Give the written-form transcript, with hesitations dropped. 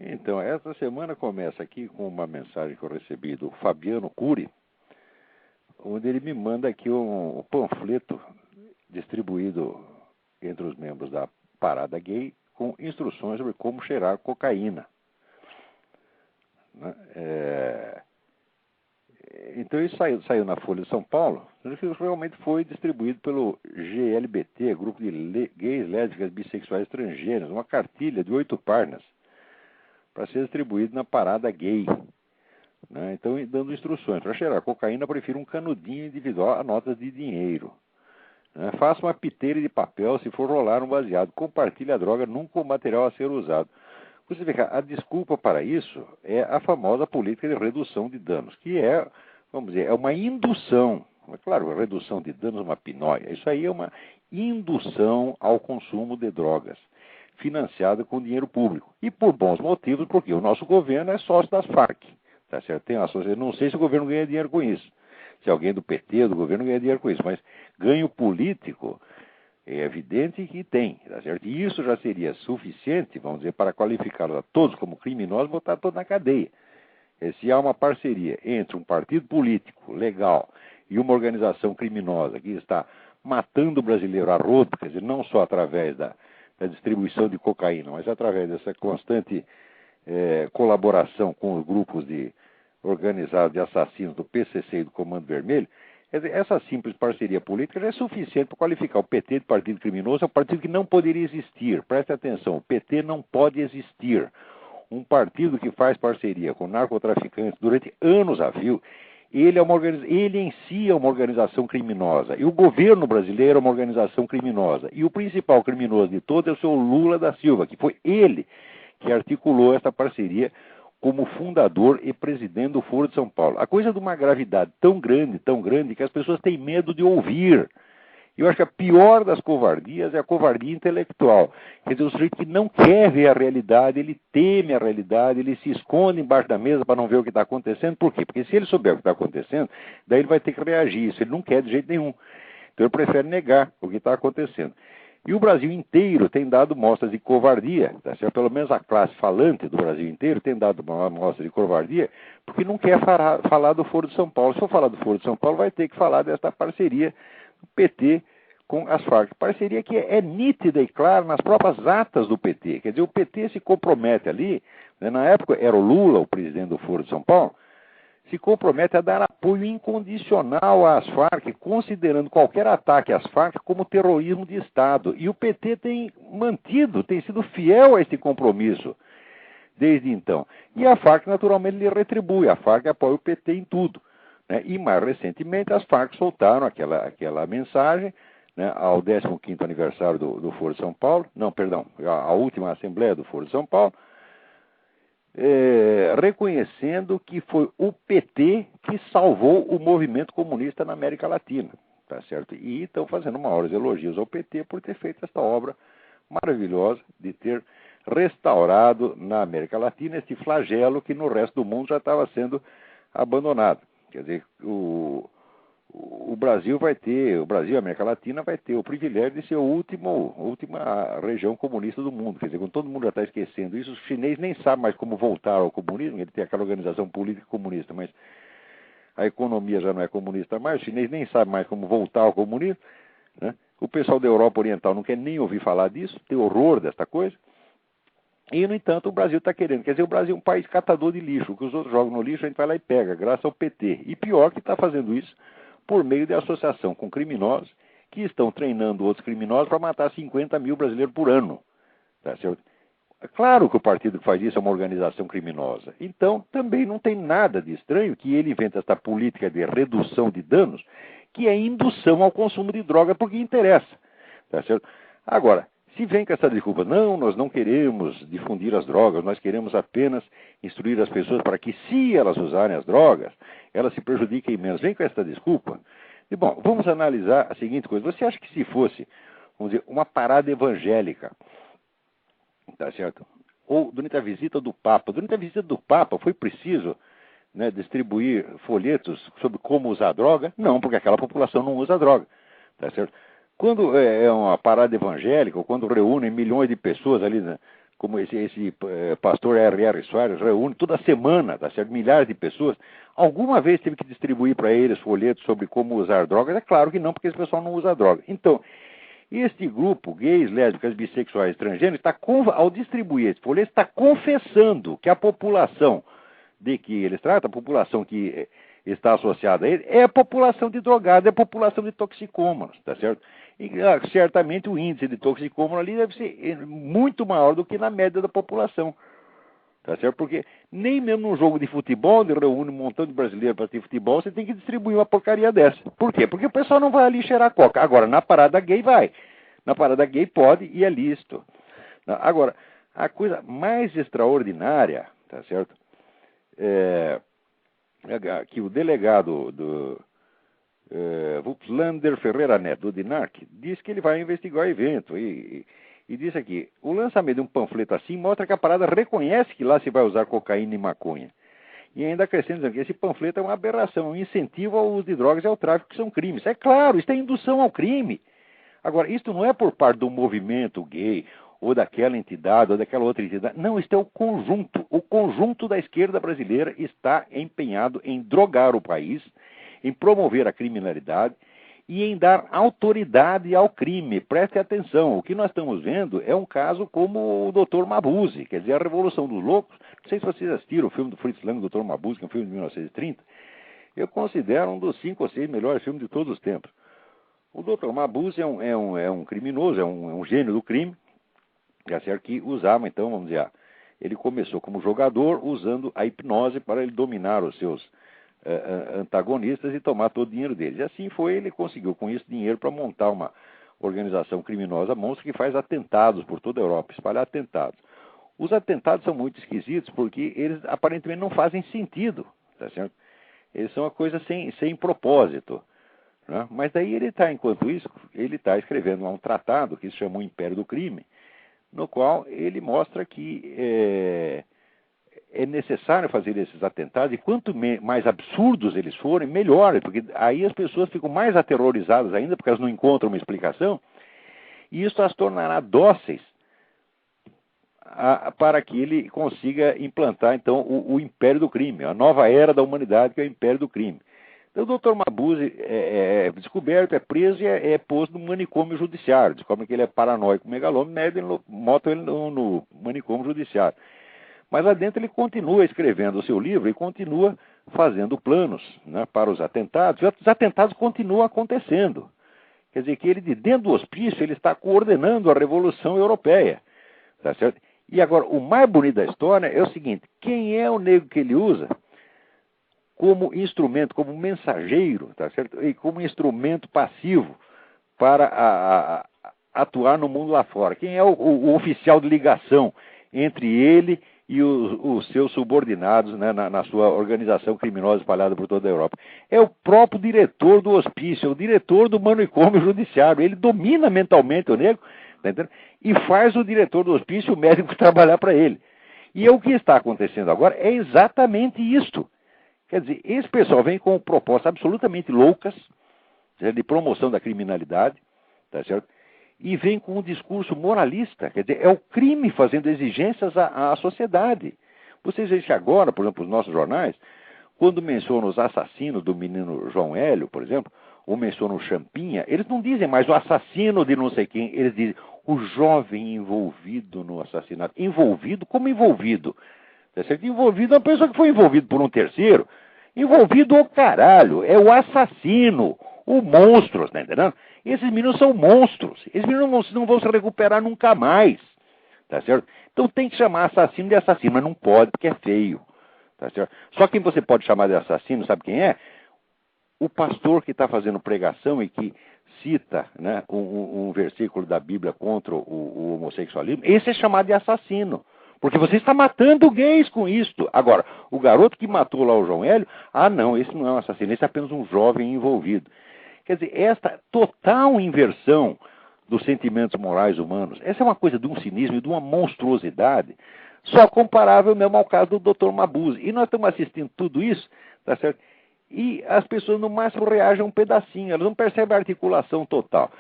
Então, essa semana começa aqui com uma mensagem que eu recebi do Fabiano Cury, onde ele me manda aqui um panfleto distribuído entre os membros da Parada Gay com instruções sobre como cheirar cocaína. Né? Então isso saiu na Folha de São Paulo, isso realmente foi distribuído pelo GLBT, Grupo de Gays, Lésbicas, Bissexuais Transgêneros, uma cartilha de 8 páginas, para ser distribuído na Parada Gay. Né? Então, dando instruções. Para cheirar cocaína, prefiro um canudinho individual a notas de dinheiro. Né? Faça uma piteira de papel se for rolar um baseado. Compartilhe a droga nunca o material a ser usado. Você vê que a desculpa para isso é a famosa política de redução de danos, que é, vamos dizer, é uma indução. Claro, a redução de danos é uma pinóia. Isso aí é uma indução ao consumo de drogas, financiada com dinheiro público. E por bons motivos, porque o nosso governo é sócio das Farc. Tá certo? Tem eu não sei se o governo ganha dinheiro com isso. Se alguém do PT, do governo, ganha dinheiro com isso. Mas ganho político é evidente que tem. Tá certo? E isso já seria suficiente, vamos dizer, para qualificá-los a todos como criminosos e botar todos na cadeia. Se há uma parceria entre um partido político legal e uma organização criminosa que está matando o brasileiro a rodo, quer dizer, não só através da distribuição de cocaína, mas através dessa constante colaboração com os grupos organizados de assassinos do PCC e do Comando Vermelho, essa simples parceria política já é suficiente para qualificar o PT de partido criminoso. É um partido que não poderia existir. Preste atenção, o PT não pode existir. Um partido que faz parceria com narcotraficantes durante anos a fio, ele em si é uma organização criminosa. E o governo brasileiro é uma organização criminosa. E o principal criminoso de todos é o seu Lula da Silva, que foi ele que articulou essa parceria como fundador e presidente do Foro de São Paulo. A coisa é de uma gravidade tão grande, que as pessoas têm medo de ouvir. Eu acho que a pior das covardias é a covardia intelectual. Quer dizer, o sujeito que não quer ver a realidade, ele teme a realidade, ele se esconde embaixo da mesa para não ver o que está acontecendo. Por quê? Porque se ele souber o que está acontecendo, daí ele vai ter que reagir. Isso ele não quer de jeito nenhum. Então ele prefere negar o que está acontecendo. E o Brasil inteiro tem dado mostras de covardia, tá certo? Pelo menos a classe falante do Brasil inteiro tem dado uma mostra de covardia, porque não quer falar do Foro de São Paulo. Se for falar do Foro de São Paulo, vai ter que falar desta parceria do PT com as Farc. Parceria que é nítida e clara nas próprias atas do PT. Quer dizer, o PT se compromete ali, né? Na época era o Lula, o presidente do Foro de São Paulo, se compromete a dar apoio incondicional às Farc, considerando qualquer ataque às Farc como terrorismo de Estado. E o PT tem sido fiel a esse compromisso desde então. E a Farc, naturalmente, lhe retribui. A Farc apoia o PT em tudo. Né? E, mais recentemente, as Farc soltaram aquela mensagem, né, ao 15º aniversário do Foro de São Paulo, a última Assembleia do Foro de São Paulo, reconhecendo que foi o PT que salvou o movimento comunista na América Latina, tá certo? E estão fazendo maiores elogios ao PT por ter feito esta obra maravilhosa de ter restaurado na América Latina este flagelo que no resto do mundo já estava sendo abandonado. Quer dizer, o Brasil e a América Latina vai ter o privilégio de ser a última região comunista do mundo. Quer dizer, quando todo mundo já está esquecendo isso, os chineses nem sabem mais como voltar ao comunismo. Ele tem aquela organização política comunista, mas a economia já não é comunista mais, os chineses nem sabem mais como voltar ao comunismo. Né? O pessoal da Europa Oriental não quer nem ouvir falar disso, tem horror desta coisa. E, no entanto, o Brasil está querendo. Quer dizer, o Brasil é um país catador de lixo. O que os outros jogam no lixo, a gente vai lá e pega, graças ao PT. E pior que está fazendo isso por meio de associação com criminosos que estão treinando outros criminosos para matar 50 mil brasileiros por ano. Tá certo? É claro que o partido que faz isso é uma organização criminosa. Então, também não tem nada de estranho que ele invente essa política de redução de danos, que é indução ao consumo de droga, porque interessa. Tá certo? Agora, se vem com essa desculpa, não, nós não queremos difundir as drogas, nós queremos apenas instruir as pessoas para que, se elas usarem as drogas, elas se prejudiquem menos. Vem com essa desculpa. E, bom, vamos analisar a seguinte coisa. Você acha que se fosse, vamos dizer, uma parada evangélica, tá certo? Ou durante a visita do Papa foi preciso, né, distribuir folhetos sobre como usar droga? Não, porque aquela população não usa droga, tá certo? Quando é uma parada evangélica, ou quando reúnem milhões de pessoas ali, né, como esse pastor R.R. Soares, reúne toda semana, tá certo? Milhares de pessoas. Alguma vez teve que distribuir para eles folhetos sobre como usar drogas? É claro que não, porque esse pessoal não usa droga. Então, este grupo, gays, lésbicas, bissexuais, transgêneros, ao distribuir esse folheto, está confessando que a população de que eles tratam, a população que está associada a ele, é a população de drogados, é a população de toxicômanos, tá certo? E certamente o índice de toxicômano ali deve ser muito maior do que na média da população, tá certo? Porque nem mesmo num jogo de futebol, onde reúne um montão de brasileiros para ter futebol, você tem que distribuir uma porcaria dessa. Por quê? Porque o pessoal não vai ali cheirar coca. Agora, na parada gay vai. Na parada gay pode e é lícito. Agora, a coisa mais extraordinária, tá certo? Que o delegado do Wuplander Ferreira Neto, do DINARC, diz que ele vai investigar o evento e diz aqui, o lançamento de um panfleto assim mostra que a parada reconhece que lá se vai usar cocaína e maconha. E ainda acrescenta dizendo que esse panfleto é uma aberração, um incentivo ao uso de drogas e ao tráfico, que são crimes. É claro, isso é indução ao crime. Agora, isso não é por parte do movimento gay, ou daquela entidade, ou daquela outra entidade. Não, isso é o conjunto. O conjunto da esquerda brasileira está empenhado em drogar o país, em promover a criminalidade e em dar autoridade ao crime. Preste atenção, o que nós estamos vendo é um caso como o Dr. Mabuse, quer dizer, a Revolução dos Loucos. Não sei se vocês assistiram o filme do Fritz Lang, Dr. Mabuse, que é um filme de 1930. Eu considero um dos 5 ou 6 melhores filmes de todos os tempos. O Dr. Mabuse é um criminoso, é um gênio do crime, que usava, então, vamos dizer, ele começou como jogador usando a hipnose para ele dominar os seus antagonistas e tomar todo o dinheiro deles. E assim foi, ele conseguiu com isso dinheiro para montar uma organização criminosa monstro que faz atentados por toda a Europa, espalhar atentados. Os atentados são muito esquisitos porque eles aparentemente não fazem sentido, tá certo? Eles são uma coisa sem propósito. Né? Mas daí ele está, enquanto isso, ele está escrevendo um tratado que se chama O Império do Crime, no qual ele mostra que é necessário fazer esses atentados, e quanto mais absurdos eles forem, melhor, porque aí as pessoas ficam mais aterrorizadas ainda, porque elas não encontram uma explicação, e isso as tornará dóceis para que ele consiga implantar, então, o Império do Crime, a nova era da humanidade, que é o Império do Crime. Então, o Dr. Mabuse é descoberto, é preso e é posto no manicômio judiciário. Descobrem que ele é paranoico, megalômano, botam ele no manicômio judiciário. Mas lá dentro ele continua escrevendo o seu livro e continua fazendo planos, né, para os atentados. E os atentados continuam acontecendo. Quer dizer que ele, de dentro do hospício, ele está coordenando a Revolução Europeia. Tá certo? E agora, o mais bonito da história é o seguinte, quem é o negro que ele usa como instrumento, como mensageiro, tá certo? E como instrumento passivo para atuar no mundo lá fora? Quem é o oficial de ligação entre ele e os seus subordinados, né, na sua organização criminosa espalhada por toda a Europa? É o próprio diretor do hospício, o diretor do manicômio judiciário. Ele domina mentalmente o negro, tá entendendo? E faz o diretor do hospício, o médico, trabalhar para ele. E o que está acontecendo agora é exatamente isto. Quer dizer, esse pessoal vem com propostas absolutamente loucas, de promoção da criminalidade, tá certo? E vem com um discurso moralista, quer dizer, é o crime fazendo exigências à sociedade. Vocês veem que agora, por exemplo, os nossos jornais, quando mencionam os assassinos do menino João Hélio, por exemplo, ou mencionam o Champinha, eles não dizem mais o assassino de não sei quem, eles dizem o jovem envolvido no assassinato. Envolvido? Como envolvido? Tá certo? Envolvido é uma pessoa que foi envolvida por um terceiro. Envolvido o caralho, é o assassino, o monstro, tá entendendo? Esses meninos são monstros, esses meninos não vão se recuperar nunca mais, tá certo? Então tem que chamar assassino de assassino, mas não pode porque é feio, tá certo? Só quem você pode chamar de assassino, sabe quem é? O pastor que está fazendo pregação e que cita, né, um versículo da Bíblia contra o homossexualismo, esse é chamado de assassino. Porque você está matando gays com isto. Agora, o garoto que matou lá o João Hélio, não, esse não é um assassino, esse é apenas um jovem envolvido. Quer dizer, esta total inversão dos sentimentos morais humanos, essa é uma coisa de um cinismo e de uma monstruosidade, só comparável mesmo ao caso do Dr. Mabuse. E nós estamos assistindo tudo isso, tá certo? E as pessoas no máximo reagem um pedacinho, elas não percebem a articulação total.